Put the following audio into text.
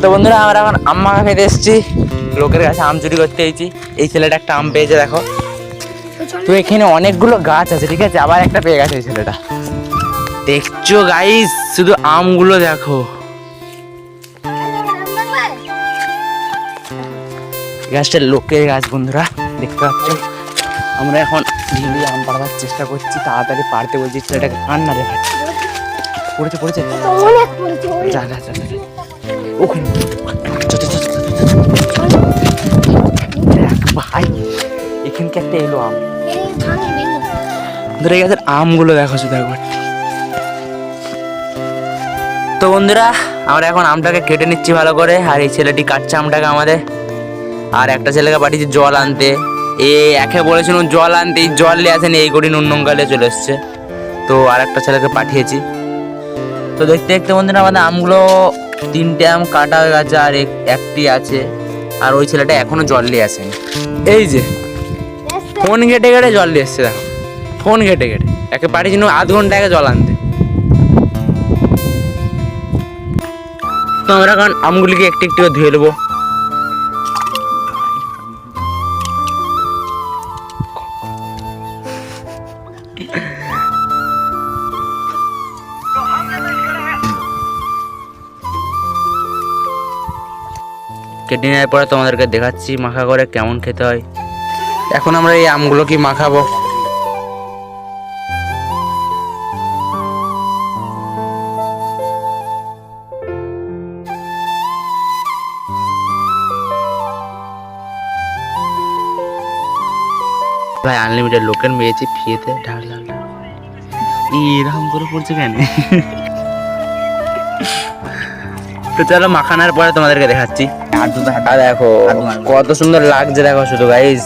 তো বন্ধুরা আমরা এখন আম মাখা খেতে এসেছি, লোকের কাছে আম চুরি করতে এসেছি। এই ছেলেটা একটা আম পেয়েছে দেখো। তো এখানে অনেকগুলো গাছ আছে, ঠিক আছে, আবার একটা পেয়ে গেছে এই ছেলেটা। দেখছো গাইস, শুধু আমগুলো দেখো। গাছটা লোকের গাছ বন্ধুরা, দেখতে পাচ্ছ। আমরা এখন ঢিলি আম পাড়াবার চেষ্টা করছি, তাড়াতাড়ি পারতে বলছি ছেলেটাকে। কান্না রে ভাই, পড়েছে পড়েছে, যা যা যা যা। ওখানে ভাই, এখানকে একটা এলো আম। ধরে গেছে আমগুলো দেখো শুধু একবার। তো বন্ধুরা আমরা এখন আমটাকে কেটে নিচ্ছি ভালো করে, আর এই ছেলেটি কাটছে আমটাকে আমাদের। আর একটা ছেলেকে পাঠিয়েছি জল আনতে। একে বলেছিল জল আনতে, এই জল নিয়ে আসেনি, এই করি নুননঙ্গালে চলে এসছে। তো আর একটা ছেলেকে পাঠিয়েছি। তো দেখতে দেখতে বন্ধুরা আমাদের আমগুলো 3টে আম কাটা হয়ে গেছে, আর একটি আছে। আর ওই ছেলেটা এখনো জল নিয়ে আসেনি। এই যে ফোন ঘেটে ঘেটে জল নিয়ে এসছে দেখো, ফোন ঘেটে ঘেটে। একে পাঠিয়েছিল আধ ঘন্টা আগে জল আনতে। তো আমরা এখন আমগুলিকে একটু একটু করে ধুয়ে নেবো। কেটে নেওয়ার পরে তোমাদেরকে দেখাচ্ছি মাখা করে কেমন খেতে হয়। এখন আমরা এই আমগুলো কি মাখাবো। ভাই আনলিমিটেড লোকের মেয়েছি ফিয়েতে ঢাল ঢাল ঢাল। এরকম করে পড়ছে কেন? তো চলো মাখানোর পরে তোমাদেরকে দেখাচ্ছি। দেখো কত সুন্দর লাগছে দেখো শুধু গাইস।